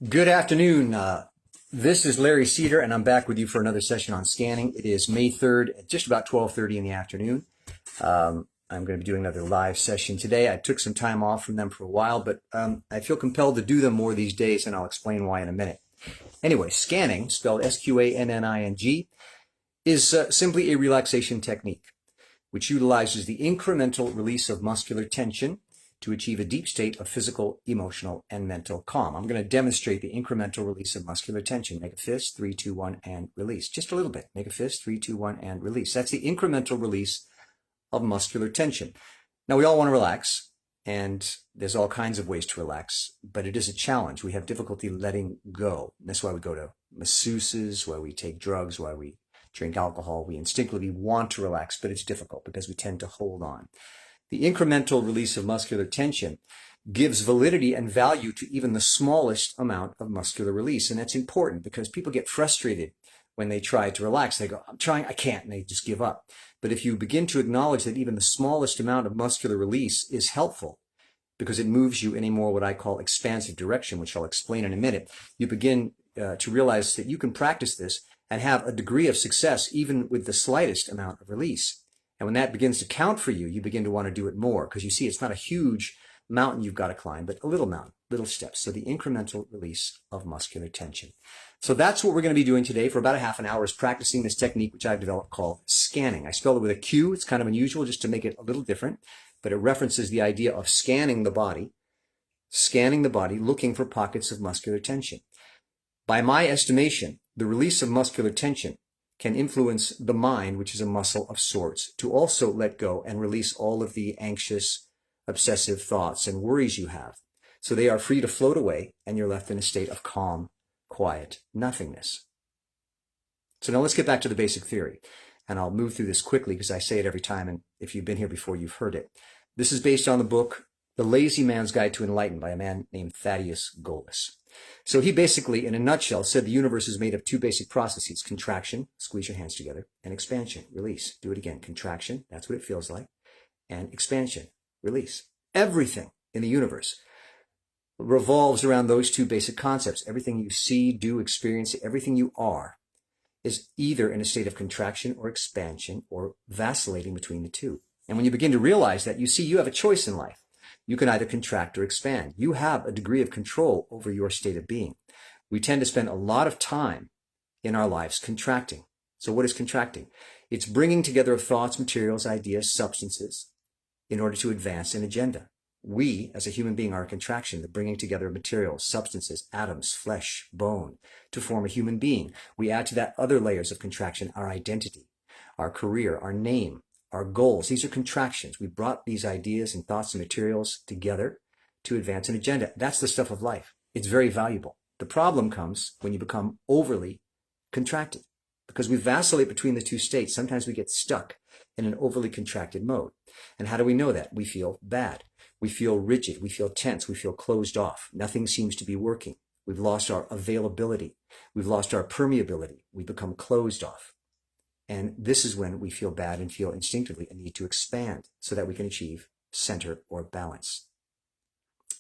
Good afternoon. This is Larry Cedar, and I'm back with you for another session on scanning. It is May 3rd at just about 12:30 in the afternoon. I'm going to be doing another live session today. I took some time off from them for a while, but I feel compelled to do them more these days, and I'll explain why in a minute. Anyway, scanning, spelled Sqanning, is simply a relaxation technique which utilizes the incremental release of muscular tension to achieve a deep state of physical, emotional, and mental calm. I'm going to demonstrate the incremental release of muscular tension. Make a fist, 3, 2, 1, and release. Just a little bit. Make a fist, 3, 2, 1, and release. That's the incremental release of muscular tension. Now, we all want to relax, and there's all kinds of ways to relax, but it is a challenge. We have difficulty letting go. And that's why we go to masseuses, why we take drugs, why we drink alcohol. We instinctively want to relax, but it's difficult because we tend to hold on. The incremental release of muscular tension gives validity and value to even the smallest amount of muscular release. And that's important because people get frustrated when they try to relax. They go, I'm trying, I can't, and they just give up. But if you begin to acknowledge that even the smallest amount of muscular release is helpful because it moves you in a more what I call expansive direction, which I'll explain in a minute, you begin to realize that you can practice this and have a degree of success even with the slightest amount of release. And when that begins to count for you, you begin to want to do it more because you see it's not a huge mountain you've got to climb, but a little mountain, little steps. So the incremental release of muscular tension. So that's what we're going to be doing today for about a half an hour, is practicing this technique which I've developed called scanning. I spell it with a Q. It's kind of unusual just to make it a little different, but it references the idea of scanning the body, looking for pockets of muscular tension. By my estimation, the release of muscular tension can influence the mind, which is a muscle of sorts, to also let go and release all of the anxious, obsessive thoughts and worries you have. So they are free to float away, and you're left in a state of calm, quiet nothingness. So now let's get back to the basic theory, and I'll move through this quickly because I say it every time, and if you've been here before, you've heard it. This is based on the book The Lazy Man's Guide to Enlightenment by a man named Thaddeus Golas. So he basically, in a nutshell, said the universe is made of two basic processes: contraction, squeeze your hands together, and expansion, release. Do it again. Contraction, that's what it feels like, and expansion, release. Everything in the universe revolves around those two basic concepts. Everything you see, do, experience, everything you are is either in a state of contraction or expansion or vacillating between the two. And when you begin to realize that, you see you have a choice in life. You can either contract or expand. You have a degree of control over your state of being. We tend to spend a lot of time in our lives contracting. So what is contracting? It's bringing together of thoughts, materials, ideas, substances in order to advance an agenda. We, as a human being, are a contraction, the bringing together of materials, substances, atoms, flesh, bone, to form a human being. We add to that other layers of contraction: our identity, our career, our name, our goals. These are contractions. We brought these ideas and thoughts and materials together to advance an agenda. That's the stuff of life. It's very valuable. The problem comes when you become overly contracted, because we vacillate between the two states. Sometimes we get stuck in an overly contracted mode. And how do we know that? We feel bad. We feel rigid. We feel tense. We feel closed off. Nothing seems to be working. We've lost our availability. We've lost our permeability. We become closed off. And this is when we feel bad and feel instinctively a need to expand so that we can achieve center or balance.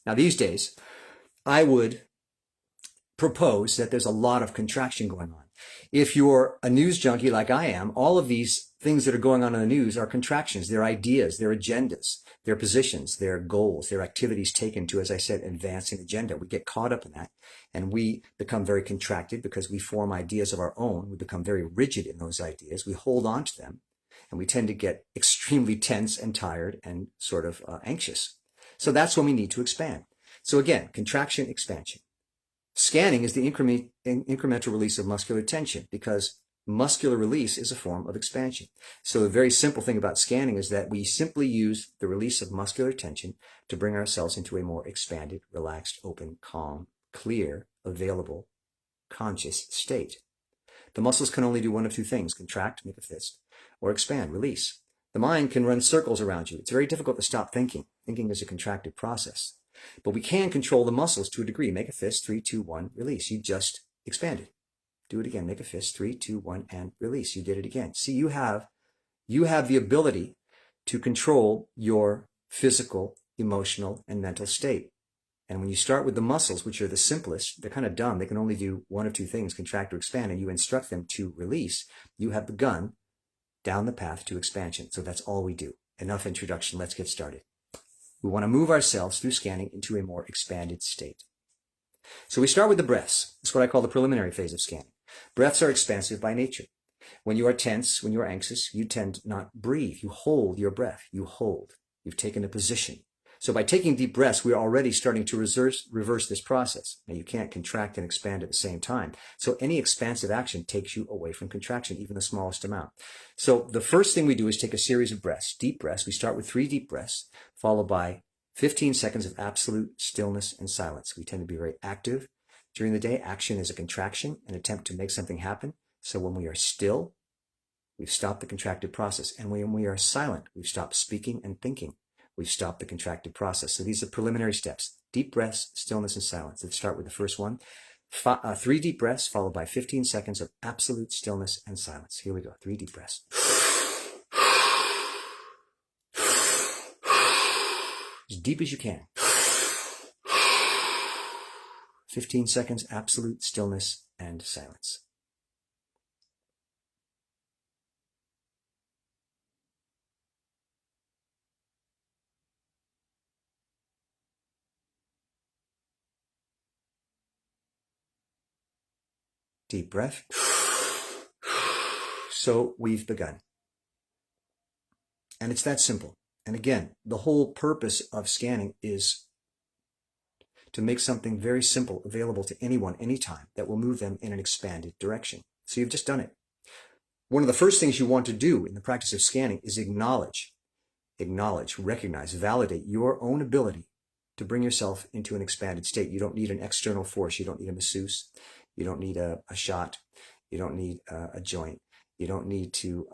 Now, these days, I would propose that there's a lot of contraction going on. If you're a news junkie like I am, all of these things that are going on in the news are contractions. They're ideas, they're agendas, they're positions, they're goals, they're activities taken to, as I said, advance an agenda. We get caught up in that, and we become very contracted because we form ideas of our own. We become very rigid in those ideas. We hold on to them, and we tend to get extremely tense and tired and sort of anxious. So that's when we need to expand. So again, contraction, expansion. Scanning is the incremental release of muscular tension, because muscular release is a form of expansion. So the very simple thing about scanning is that we simply use the release of muscular tension to bring ourselves into a more expanded, relaxed, open, calm, clear, available, conscious state. The muscles can only do one of two things: contract, make a fist, or expand, release. The mind can run circles around you. It's very difficult to stop thinking. Thinking is a contracted process. But we can control the muscles to a degree. Make a fist, 3, 2, 1, release. You just expanded. Do it again. Make a fist, 3, 2, 1, and release. You did it again. See, you have the ability to control your physical, emotional, and mental state. And when you start with the muscles, which are the simplest, they're kind of dumb. They can only do one of two things, contract or expand, and you instruct them to release. You have begun down the path to expansion. So that's all we do. Enough introduction. Let's get started. We want to move ourselves through scanning into a more expanded state. So we start with the breaths. That's what I call the preliminary phase of scanning. Breaths are expansive by nature. When you are tense, when you are anxious, you tend not breathe. You hold your breath. You hold. You've taken a position. So by taking deep breaths, we're already starting to reverse this process. Now, you can't contract and expand at the same time. So any expansive action takes you away from contraction, even the smallest amount. So the first thing we do is take a series of breaths, deep breaths. We start with 3 deep breaths, followed by 15 seconds of absolute stillness and silence. We tend to be very active during the day. Action is a contraction, an attempt to make something happen. So when we are still, we've stopped the contracted process. And when we are silent, we've stopped speaking and thinking. We've stopped the contracted process. So these are preliminary steps. Deep breaths, stillness, and silence. Let's start with the first one. 3 deep breaths followed by 15 seconds of absolute stillness and silence. Here we go. 3 deep breaths. As deep as you can. 15 seconds, absolute stillness and silence. Deep breath. So we've begun. And it's that simple. And again, the whole purpose of scanning is to make something very simple available to anyone, anytime, that will move them in an expanded direction. So you've just done it. One of the first things you want to do in the practice of scanning is acknowledge, recognize, validate your own ability to bring yourself into an expanded state. You don't need an external force. You don't need a masseuse. You don't need a shot. You don't need a joint. You don't need to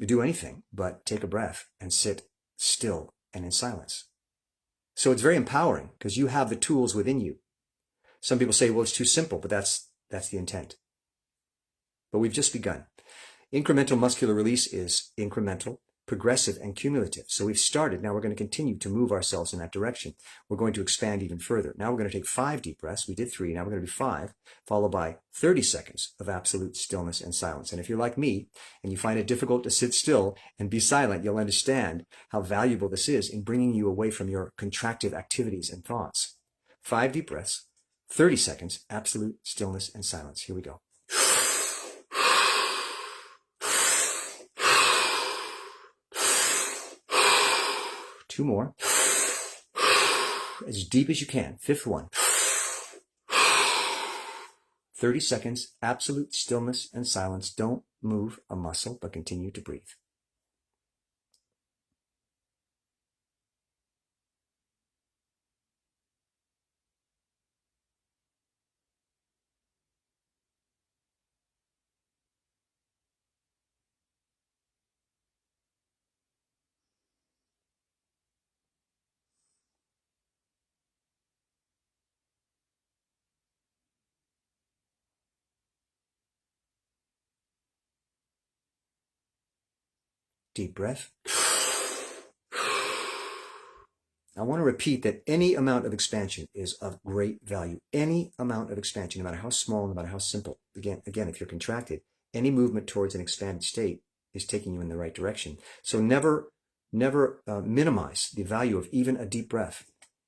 do anything but take a breath and sit still and in silence. So it's very empowering because you have the tools within you. Some people say, well, it's too simple, but that's the intent. But we've just begun. Incremental muscular release is incremental, progressive, and cumulative. So we've started. Now we're going to continue to move ourselves in that direction. We're going to expand even further. Now we're going to take 5 deep breaths. We did 3. Now we're going to do 5, followed by 30 seconds of absolute stillness and silence. And if you're like me and you find it difficult to sit still and be silent, you'll understand how valuable this is in bringing you away from your contractive activities and thoughts. 5 deep breaths, 30 seconds, absolute stillness and silence. Here we go. Two more. As deep as you can. 5th one. 30 seconds, absolute stillness and silence. Don't move a muscle, but continue to breathe. Deep breath. I want to repeat that any amount of expansion is of great value. Any amount of expansion, no matter how small, no matter how simple. Again, if you're contracted, any movement towards an expanded state is taking you in the right direction. So never minimize the value of even a deep breath,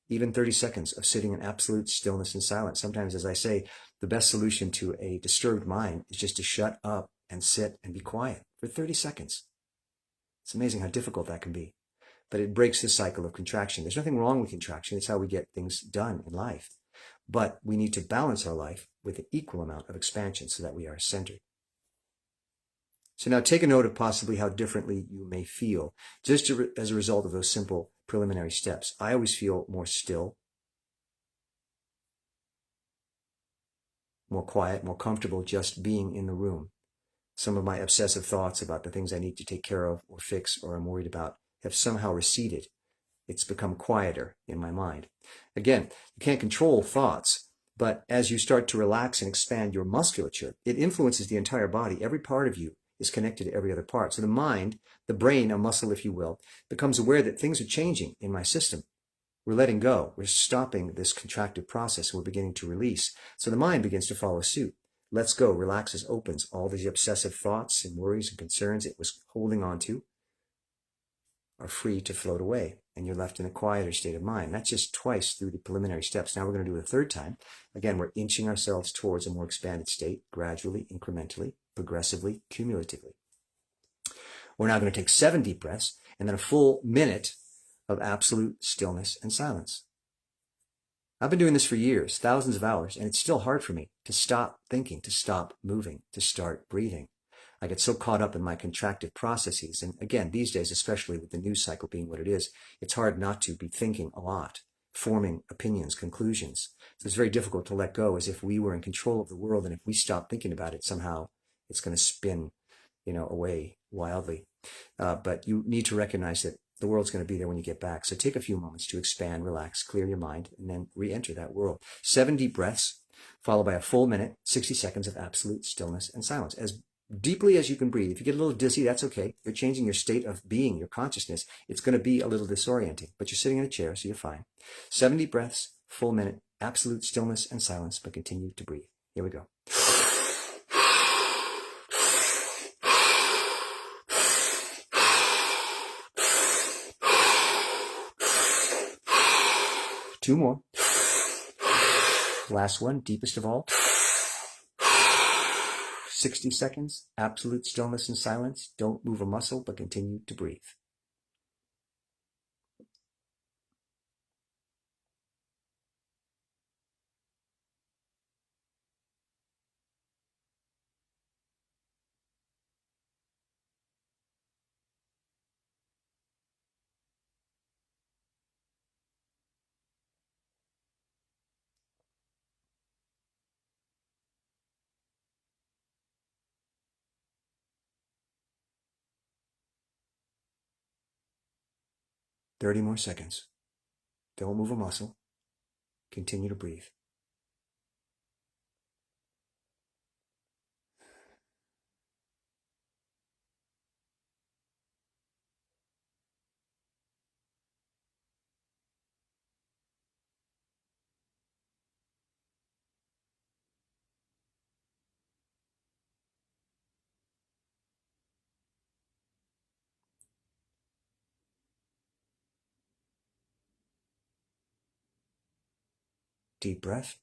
even 30 seconds of sitting in absolute stillness and silence. Sometimes, as I say, the best solution to a disturbed mind is just to shut up and sit and be quiet for 30 seconds. It's amazing how difficult that can be. But it breaks the cycle of contraction. There's nothing wrong with contraction. It's how we get things done in life. But we need to balance our life with an equal amount of expansion so that we are centered. So now take a note of possibly how differently you may feel just as a result of those simple preliminary steps. I always feel more still, more quiet, more comfortable just being in the room. Some of my obsessive thoughts about the things I need to take care of or fix or I'm worried about have somehow receded. It's become quieter in my mind. Again, you can't control thoughts, but as you start to relax and expand your musculature, it influences the entire body. Every part of you is connected to every other part. So the mind, the brain, a muscle if you will, becomes aware that things are changing in my system. We're letting go. We're stopping this contractive process. We're beginning to release. So the mind begins to follow suit. Lets go, relaxes, opens. All these obsessive thoughts and worries and concerns it was holding on to are free to float away, and you're left in a quieter state of mind. That's just twice through the preliminary steps. Now we're going to do it a third time. Again, we're inching ourselves towards a more expanded state, gradually, incrementally, progressively, cumulatively. We're now going to take 7 deep breaths, and then a full minute of absolute stillness and silence. I've been doing this for years, thousands of hours, and it's still hard for me to stop thinking, to stop moving, to start breathing. I get so caught up in my contractive processes. And again, these days, especially with the news cycle being what it is, it's hard not to be thinking a lot, forming opinions, conclusions. So it's very difficult to let go, as if we were in control of the world. And if we stop thinking about it, somehow it's going to spin, away wildly. But you need to recognize that the world's going to be there when you get back. So take a few moments to expand, relax, clear your mind, and then re-enter that world. 7 deep breaths, followed by a full minute, 60 seconds of absolute stillness and silence. As deeply as you can breathe. If you get a little dizzy, that's okay. You're changing your state of being, your consciousness. It's going to be a little disorienting, but you're sitting in a chair, so you're fine. 7 deep breaths, full minute, absolute stillness and silence, but continue to breathe. Here we go. Two more. Last one, deepest of all. 60 seconds, absolute stillness and silence. Don't move a muscle, but continue to breathe. Thirty more seconds. Don't move a muscle. Continue to breathe. Deep breath.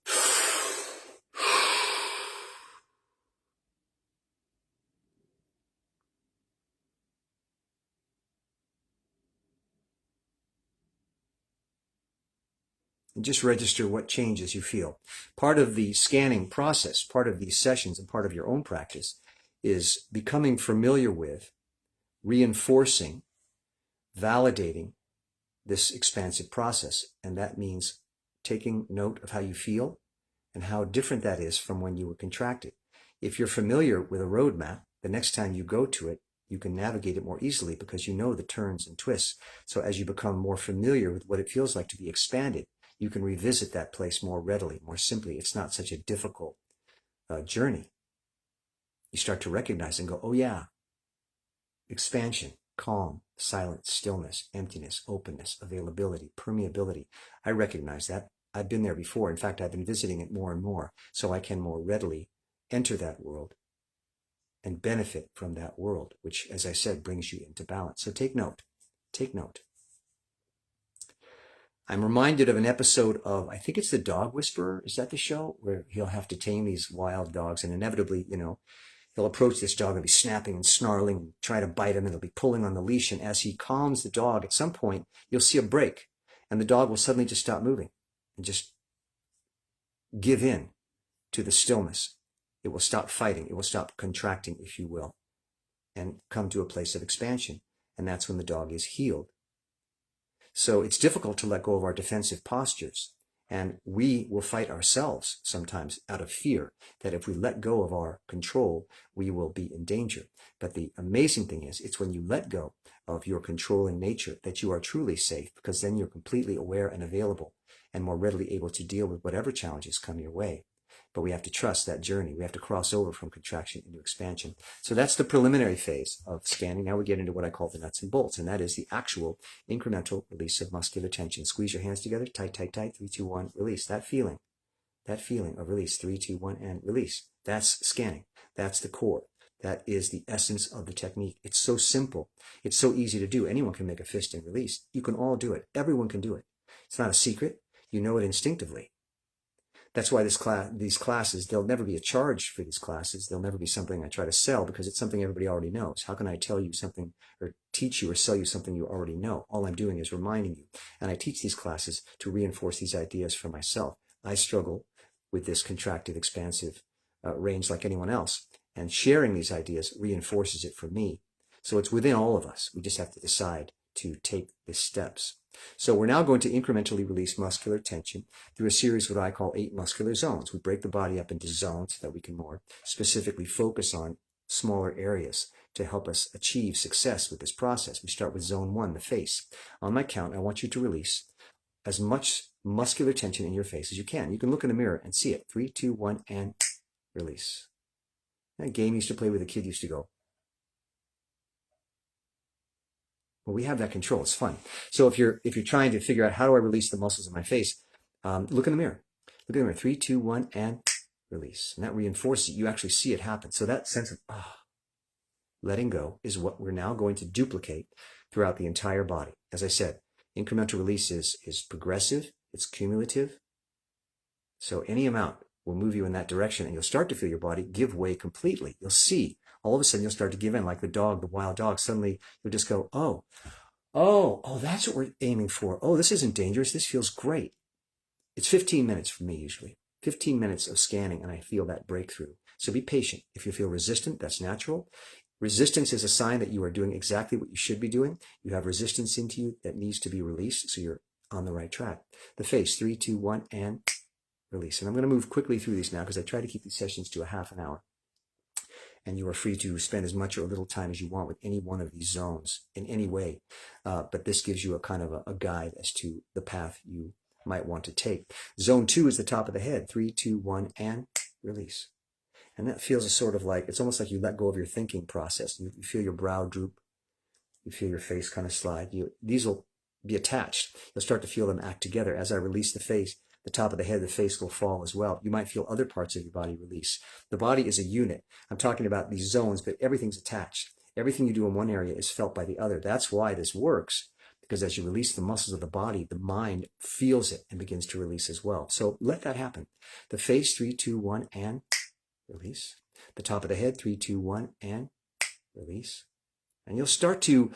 And just register what changes you feel. Part of the scanning process, part of these sessions, and part of your own practice is becoming familiar with, reinforcing, validating this expansive process. And that means taking note of how you feel and how different that is from when you were contracted. If you're familiar with a roadmap, the next time you go to it, you can navigate it more easily because you know the turns and twists. So as you become more familiar with what it feels like to be expanded, you can revisit that place more readily, more simply. It's not such a difficult journey. You start to recognize and go, oh yeah, expansion, calm, silence, stillness, emptiness, openness, availability, permeability. I recognize that. I've been there before. In fact, I've been visiting it more and more, so I can more readily enter that world and benefit from that world, which, as I said, brings you into balance. So take note. Take note. I'm reminded of an episode of, I think it's The Dog Whisperer. Is that the show? Where he'll have to tame these wild dogs, and inevitably, he'll approach this dog and be snapping and snarling and try to bite him, and he'll be pulling on the leash. And as he calms the dog, at some point, you'll see a break, and the dog will suddenly just stop moving and just give in to the stillness. It will stop fighting. It will stop contracting, if you will, and come to a place of expansion. And that's when the dog is healed. So it's difficult to let go of our defensive postures. And we will fight ourselves sometimes out of fear that if we let go of our control, we will be in danger. But the amazing thing is, it's when you let go of your controlling nature that you are truly safe, because then you're completely aware and available and more readily able to deal with whatever challenges come your way. but we have to trust that journey. We have to cross over from contraction into expansion. So that's the preliminary phase of scanning. Now we get into what I call the nuts and bolts, and that is the actual incremental release of muscular tension. Squeeze your hands together, tight, tight, tight, 3, 2, 1, release. That feeling of release, 3, 2, 1, and release. That's scanning. That's the core. That is the essence of the technique. It's so simple. It's so easy to do. Anyone can make a fist and release. You can all do it. Everyone can do it. It's not a secret. You know it instinctively. That's why these classes, there'll never be a charge for these classes. There'll never be something I try to sell because it's something everybody already knows. How can I tell you something or teach you or sell you something you already know? All I'm doing is reminding you. And I teach these classes to reinforce these ideas for myself. I struggle with this contractive, expansive range like anyone else. And sharing these ideas reinforces it for me. So it's within all of us. We just have to decide to take the steps. So we're now going to incrementally release muscular tension through a series of what I call 8 muscular zones. We break the body up into zones so that we can more specifically focus on smaller areas to help us achieve success with this process. We start with zone 1, the face. On my count, I want you to release as much muscular tension in your face as you can. You can look in the mirror and see it. 3, 2, 1, and release. That game used to play with a kid used to go. Well, we have that control. It's fun. So if you're trying to figure out how do I release the muscles in my face, look in the mirror. Look in the mirror. 3, 2, 1, and release. And that reinforces it. You actually see it happen. So that sense of letting go is what we're now going to duplicate throughout the entire body. As I said, incremental release is progressive. It's cumulative. So any amount will move you in that direction, and you'll start to feel your body give way completely. You'll see. All of a sudden, you'll start to give in like the dog, the wild dog. Suddenly, you'll just go, oh, that's what we're aiming for. Oh, this isn't dangerous. This feels great. It's 15 minutes for me, usually. 15 minutes of scanning, and I feel that breakthrough. So be patient. If you feel resistant, that's natural. Resistance is a sign that you are doing exactly what you should be doing. You have resistance into you that needs to be released, so you're on the right track. The face, 3, 2, 1, and release. And I'm going to move quickly through these now because I try to keep these sessions to a half an hour. And you are free to spend as much or little time as you want with any one of these zones in any way. But this gives you a kind of a guide as to the path you might want to take. Zone 2 is the top of the head. 3, 2, 1, and release. And that feels a sort of like, it's almost like you let go of your thinking process. You feel your brow droop. You feel your face kind of slide. These will be attached. You'll start to feel them act together. As I release the face, the top of the head, the face will fall as well. You might feel other parts of your body release. The body is a unit. I'm talking about these zones, but everything's attached. Everything you do in one area is felt by the other. That's why this works, because as you release the muscles of the body, the mind feels it and begins to release as well. So let that happen. The face, 3, 2, 1, and release. The top of the head, 3, 2, 1, and release. And you'll start to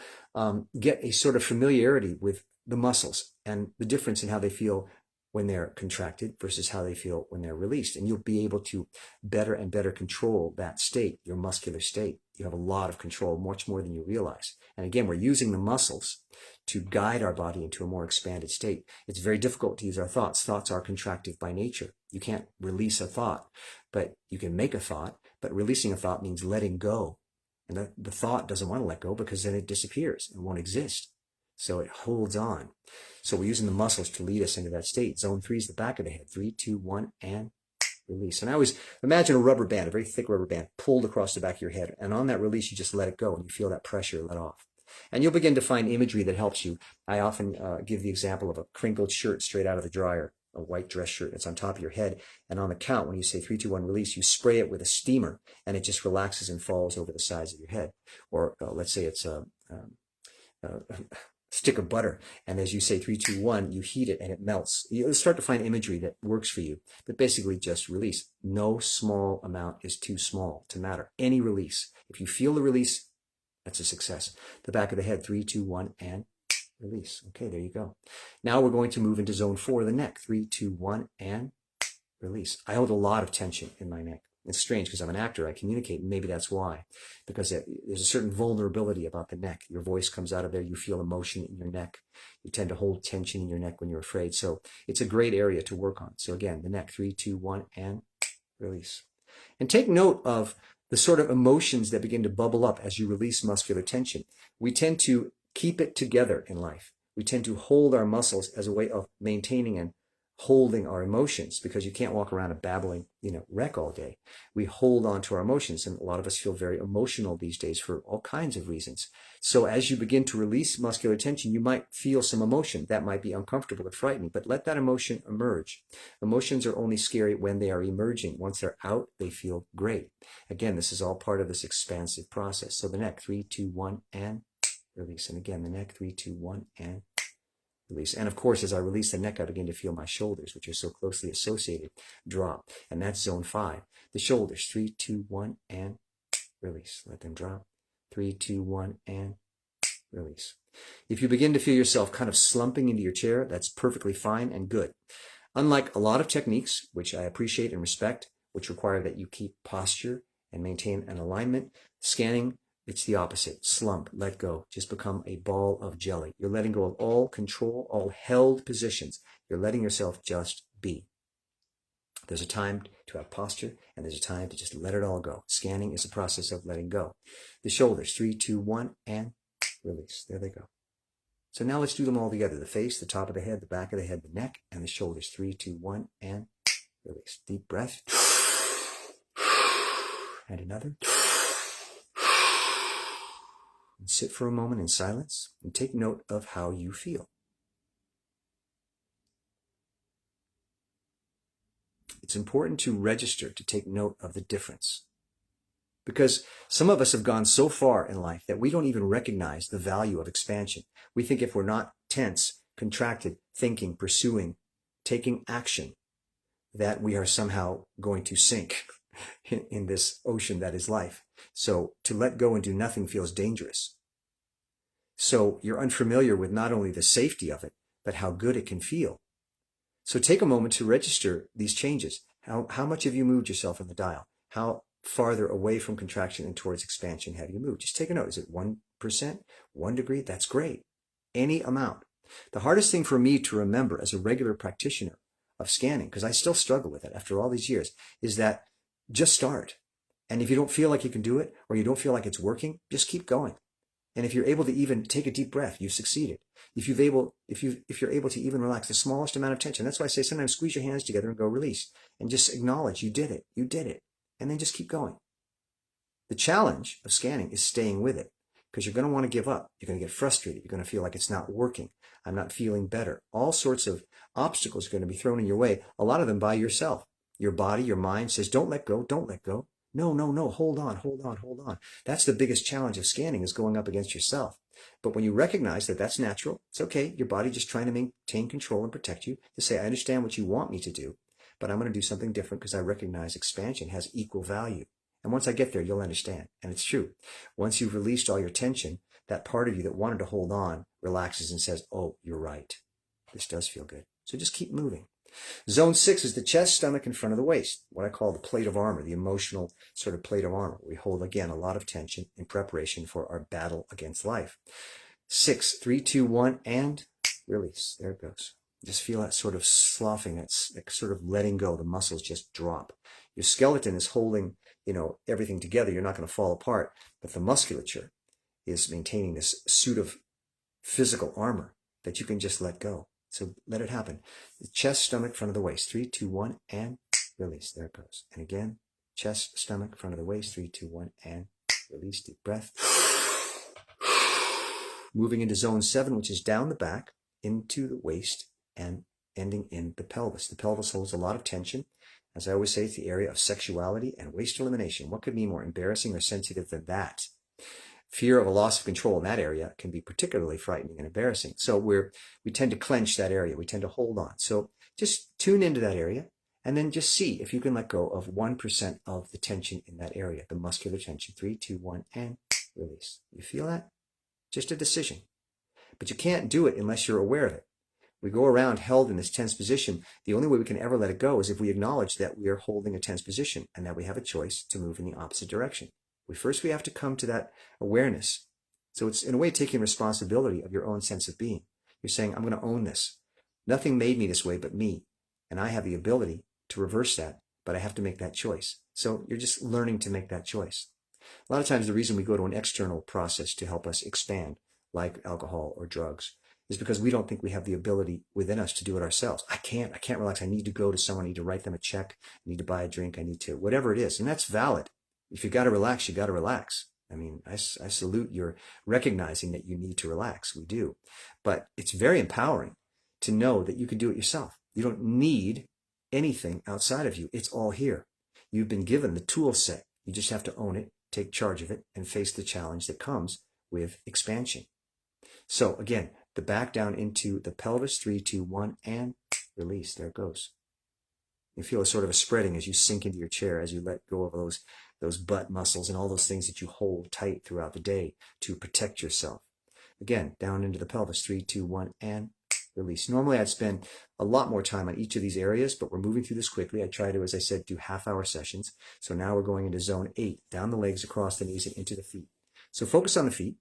get a sort of familiarity with the muscles and the difference in how they feel when they're contracted versus how they feel when they're released. And you'll be able to better and better control that state, your muscular state. You have a lot of control, much more than you realize. And again, we're using the muscles to guide our body into a more expanded state. It's very difficult to use our thoughts. Thoughts are contractive by nature. You can't release a thought, but you can make a thought. But releasing a thought means letting go. And the thought doesn't want to let go because then it disappears and won't exist. So it holds on. So we're using the muscles to lead us into that state. Zone 3 is the back of the head. 3, 2, 1, and release. And I always imagine a rubber band, a very thick rubber band, pulled across the back of your head. And on that release, you just let it go and you feel that pressure let off. And you'll begin to find imagery that helps you. I often give the example of a crinkled shirt straight out of the dryer, a white dress shirt that's on top of your head. And on the count, when you say 3, 2, 1, release, you spray it with a steamer and it just relaxes and falls over the sides of your head. Or let's say it's a stick of butter, and as you say 3, 2, 1, you heat it and it melts. You'll start to find imagery that works for you, but basically just release. No small amount is too small to matter. Any release. If you feel the release, that's a success. The back of the head, 3, 2, 1, and release. Okay, there you go. Now we're going to move into zone 4, the neck. 3, 2, 1, and release. I hold a lot of tension in my neck. It's strange because I'm an actor. I communicate, and maybe that's why. Because there's a certain vulnerability about the neck. Your voice comes out of there. You feel emotion in your neck. You tend to hold tension in your neck when you're afraid. So it's a great area to work on. So again, the neck, 3, 2, 1, and release. And take note of the sort of emotions that begin to bubble up as you release muscular tension. We tend to keep it together in life. We tend to hold our muscles as a way of maintaining and holding our emotions, because you can't walk around a babbling, wreck all day. We hold on to our emotions, and a lot of us feel very emotional these days for all kinds of reasons. So as you begin to release muscular tension, you might feel some emotion that might be uncomfortable or frightening, but let that emotion emerge. Emotions are only scary when they are emerging. Once they're out, they feel great. Again, this is all part of this expansive process. So the neck, 3, 2, 1, and release. And again, the neck, 3, 2, 1, and release. And of course, as I release the neck, I begin to feel my shoulders, which are so closely associated, drop. And that's zone 5. The shoulders, 3, 2, 1, and release. Let them drop. 3, 2, 1, and release. If you begin to feel yourself kind of slumping into your chair, that's perfectly fine and good. Unlike a lot of techniques, which I appreciate and respect, which require that you keep posture and maintain an alignment, scanning, it's the opposite. Slump, let go, just become a ball of jelly. You're letting go of all control, all held positions. You're letting yourself just be. There's a time to have posture, and there's a time to just let it all go. Scanning is a process of letting go. The shoulders, 3, 2, 1, and release. There they go. So now let's do them all together. The face, the top of the head, the back of the head, the neck, and the shoulders. 3, 2, 1, and release. Deep breath. And another. And sit for a moment in silence and take note of how you feel. It's important to register, to take note of the difference. Because some of us have gone so far in life that we don't even recognize the value of expansion. We think if we're not tense, contracted, thinking, pursuing, taking action, that we are somehow going to sink in this ocean that is life. So to let go and do nothing feels dangerous. So you're unfamiliar with not only the safety of it, but how good it can feel. So take a moment to register these changes. How much have you moved yourself in the dial? How farther away from contraction and towards expansion have you moved? Just take a note. Is it 1%, 1 degree? That's great. Any amount. The hardest thing for me to remember as a regular practitioner of scanning, because I still struggle with it after all these years, is that just start. And if you don't feel like you can do it, or you don't feel like it's working, just keep going. And if you're able to even take a deep breath, you've succeeded. If you're able to even relax the smallest amount of tension, that's why I say sometimes squeeze your hands together and go release. And just acknowledge you did it. You did it. And then just keep going. The challenge of scanning is staying with it, because you're going to want to give up. You're going to get frustrated. You're going to feel like it's not working. I'm not feeling better. All sorts of obstacles are going to be thrown in your way, a lot of them by yourself. Your body, your mind says, don't let go, don't let go. No, no, no, hold on, hold on, hold on. That's the biggest challenge of scanning, is going up against yourself. But when you recognize that that's natural, it's okay. Your body just trying to maintain control and protect you, to say, I understand what you want me to do, but I'm going to do something different because I recognize expansion has equal value. And once I get there, you'll understand. And it's true. Once you've released all your tension, that part of you that wanted to hold on relaxes and says, oh, you're right. This does feel good. So just keep moving. Zone 6 is the chest, stomach, and front of the waist, what I call the plate of armor, the emotional sort of plate of armor. We hold, again, a lot of tension in preparation for our battle against life. 6, 3, 2, 1, and release. There it goes. Just feel that sort of sloughing, that sort of letting go. The muscles just drop. Your skeleton is holding, everything together. You're not going to fall apart, but the musculature is maintaining this suit of physical armor that you can just let go. So let it happen. The chest, stomach, front of the waist. 3, 2, 1, and release. There it goes. And again, chest, stomach, front of the waist. 3, 2, 1, and release. Deep breath. Moving into zone 7, which is down the back, into the waist, and ending in the pelvis. The pelvis holds a lot of tension. As I always say, it's the area of sexuality and waste elimination. What could be more embarrassing or sensitive than that? Fear of a loss of control in that area can be particularly frightening and embarrassing. So we tend to clench that area. We tend to hold on. So just tune into that area and then just see if you can let go of 1% of the tension in that area, the muscular tension. 3, 2, 1, and release. You feel that? Just a decision. But you can't do it unless you're aware of it. We go around held in this tense position. The only way we can ever let it go is if we acknowledge that we are holding a tense position and that we have a choice to move in the opposite direction. We have to come to that awareness. So it's in a way taking responsibility of your own sense of being. You're saying, I'm going to own this. Nothing made me this way but me. And I have the ability to reverse that, but I have to make that choice. So you're just learning to make that choice. A lot of times the reason we go to an external process to help us expand, like alcohol or drugs, is because we don't think we have the ability within us to do it ourselves. I can't relax. I need to go to someone. I need to write them a check. I need to buy a drink. I need to, whatever it is. And that's valid. If you got to relax, you got to relax. I mean, I salute your recognizing that you need to relax. We do. But it's very empowering to know that you can do it yourself. You don't need anything outside of you. It's all here. You've been given the tool set. You just have to own it, take charge of it, and face the challenge that comes with expansion. So again, the back down into the pelvis, 3, 2, 1, and release. There it goes. You feel a sort of a spreading as you sink into your chair, as you let go of those butt muscles and all those things that you hold tight throughout the day to protect yourself. Again, down into the pelvis, 3, 2, 1, and release. Normally I'd spend a lot more time on each of these areas, but we're moving through this quickly. I try to, as I said, do half-hour sessions. So now we're going into zone 8, down the legs, across the knees, and into the feet. So focus on the feet.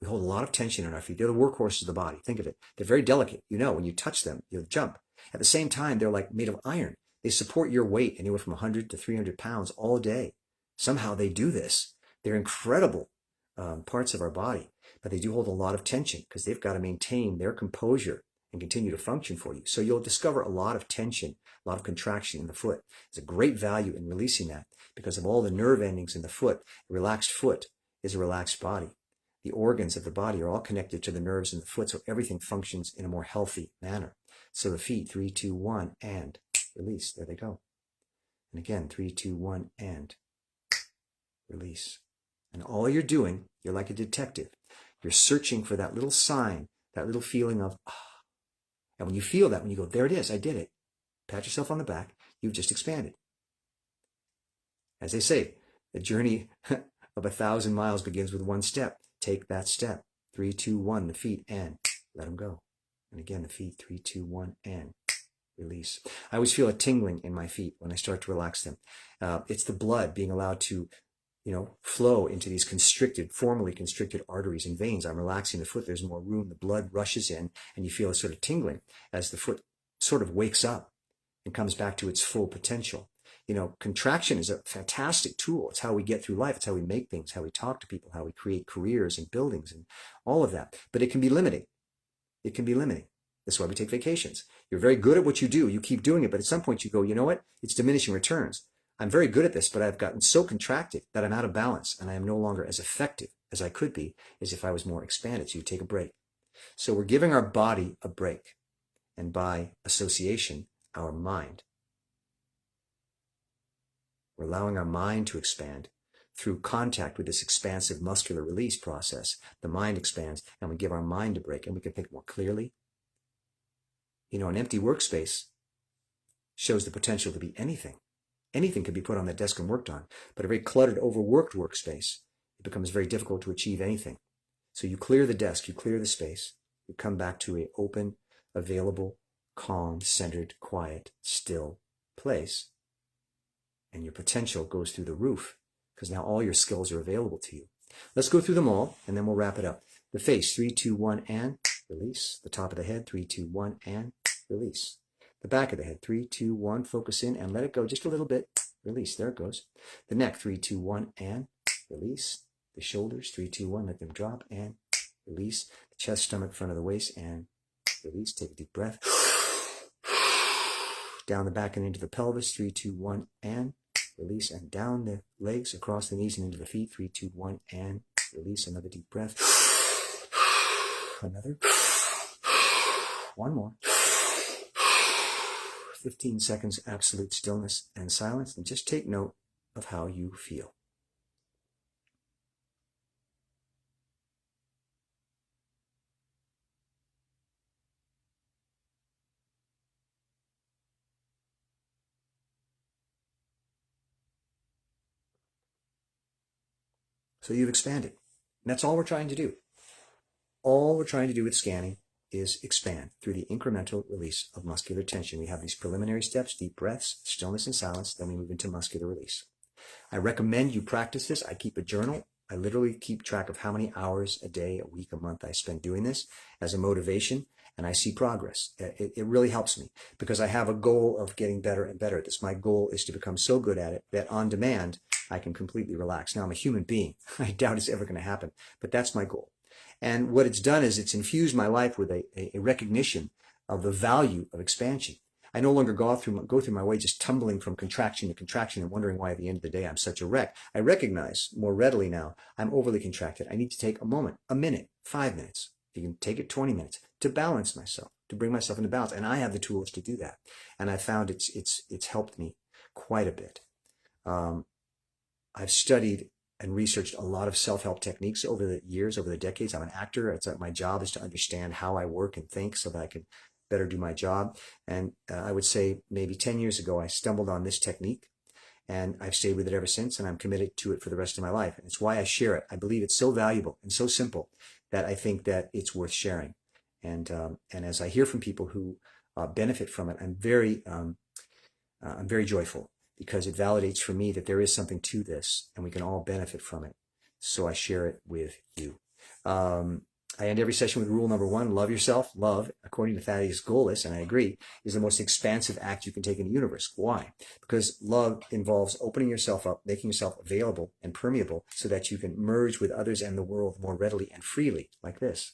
We hold a lot of tension in our feet. They're the workhorses of the body. Think of it. They're very delicate. You know, when you touch them, you'll jump. At the same time, they're like made of iron. They support your weight anywhere from 100 to 300 pounds all day. Somehow they do this. They're incredible parts of our body, but they do hold a lot of tension because they've got to maintain their composure and continue to function for you. So you'll discover a lot of tension, a lot of contraction in the foot. There's a great value in releasing that because of all the nerve endings in the foot. A relaxed foot is a relaxed body. The organs of the body are all connected to the nerves in the foot, so everything functions in a more healthy manner. So the feet, 3, 2, 1, and release. There they go. And again, 3, 2, 1, and release. And all you're doing, you're like a detective. You're searching for that little sign, that little feeling of, ah. And when you feel that, when you go, there it is, I did it. Pat yourself on the back. You've just expanded. As they say, the journey of 1,000 miles begins with one step. Take that step. 3, 2, 1, the feet, and let them go. And again, the feet, 3, 2, 1, and release. I always feel a tingling in my feet when I start to relax them. It's the blood being allowed to, flow into these formerly constricted arteries and veins. I'm relaxing the foot. There's more room. The blood rushes in, and you feel a sort of tingling as the foot sort of wakes up and comes back to its full potential. Contraction is a fantastic tool. It's how we get through life. It's how we make things, how we talk to people, how we create careers and buildings and all of that. But it can be limiting. It can be limiting. That's why we take vacations. You're very good at what you do. You keep doing it, but at some point you go, you know what? It's diminishing returns. I'm very good at this, but I've gotten so contracted that I'm out of balance and I am no longer as effective as I could be as if I was more expanded. So you take a break. So we're giving our body a break, and by association, our mind. We're allowing our mind to expand through contact with this expansive muscular release process. The mind expands, and we give our mind a break, and we can think more clearly. An empty workspace shows the potential to be anything. Anything can be put on that desk and worked on, but a very cluttered, overworked workspace, it becomes very difficult to achieve anything. So you clear the desk, you clear the space, you come back to an open, available, calm, centered, quiet, still place, and your potential goes through the roof because now all your skills are available to you. Let's go through them all, and then we'll wrap it up. The face, 3, 2, 1, and release. The top of the head, 3, 2, 1, and release. The back of the head, 3, 2, 1, focus in and let it go just a little bit. Release, there it goes. The neck, 3, 2, 1, and release. The shoulders, 3, 2, 1, let them drop and release. The chest, stomach, front of the waist, and release. Take a deep breath. Down the back and into the pelvis, 3, 2, 1, and release. And down the legs, across the knees and into the feet, 3, 2, 1, and release. Another deep breath. Another. One more. 15 seconds, absolute stillness and silence, and just take note of how you feel. So you've expanded. And that's all we're trying to do. All we're trying to do with scanning is expand through the incremental release of muscular tension. We have these preliminary steps, deep breaths, stillness and silence, then we move into muscular release. I recommend you practice this. I keep a journal. I literally keep track of how many hours a day, a week, a month I spend doing this as a motivation, and I see progress. It really helps me because I have a goal of getting better and better at this. My goal is to become so good at it that on demand, I can completely relax. Now, I'm a human being. I doubt it's ever going to happen, but that's my goal. And what it's done is it's infused my life with a recognition of the value of expansion. I no longer go through my way just tumbling from contraction to contraction and wondering why at the end of the day I'm such a wreck. I recognize more readily now I'm overly contracted. I need to take a moment, a minute, 5 minutes. You can take it 20 minutes to balance myself, to bring myself into balance. And I have the tools to do that. And I found it's helped me quite a bit. I've studied and researched a lot of self-help techniques over the years, over the decades. I'm an actor. It's my job is to understand how I work and think so that I can better do my job. And I would say maybe 10 years ago, I stumbled on this technique and I've stayed with it ever since, and I'm committed to it for the rest of my life. And it's why I share it. I believe it's so valuable and so simple that I think that it's worth sharing. And as I hear from people who benefit from it, I'm very joyful, because it validates for me that there is something to this and we can all benefit from it. So I share it with you. I end every session with rule number 1, love yourself. Love, according to Thaddeus Golis, and I agree, is the most expansive act you can take in the universe. Why? Because love involves opening yourself up, making yourself available and permeable so that you can merge with others and the world more readily and freely, like this.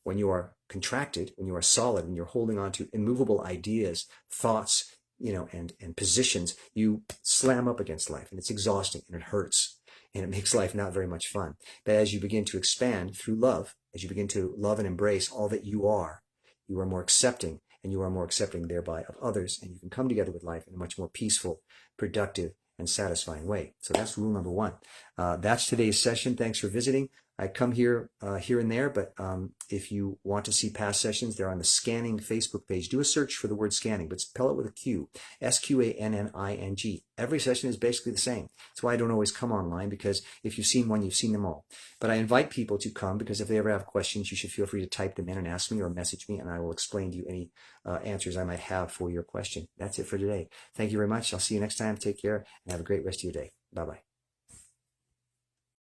When you are contracted, when you are solid, when you're holding on to immovable ideas, thoughts, and positions, you slam up against life, and it's exhausting and it hurts. And it makes life not very much fun. But as you begin to expand through love, as you begin to love and embrace all that you are more accepting, and you are more accepting thereby of others, and you can come together with life in a much more peaceful, productive, and satisfying way. So that's rule number 1. That's today's session. Thanks for visiting. I come here and there, but if you want to see past sessions, they're on the Sqanning Facebook page. Do a search for the word Sqanning, but spell it with a Q, Sqanning. Every session is basically the same. That's why I don't always come online, because if you've seen one, you've seen them all. But I invite people to come, because if they ever have questions, you should feel free to type them in and ask me or message me, and I will explain to you any answers I might have for your question. That's it for today. Thank you very much. I'll see you next time. Take care and have a great rest of your day. Bye-bye.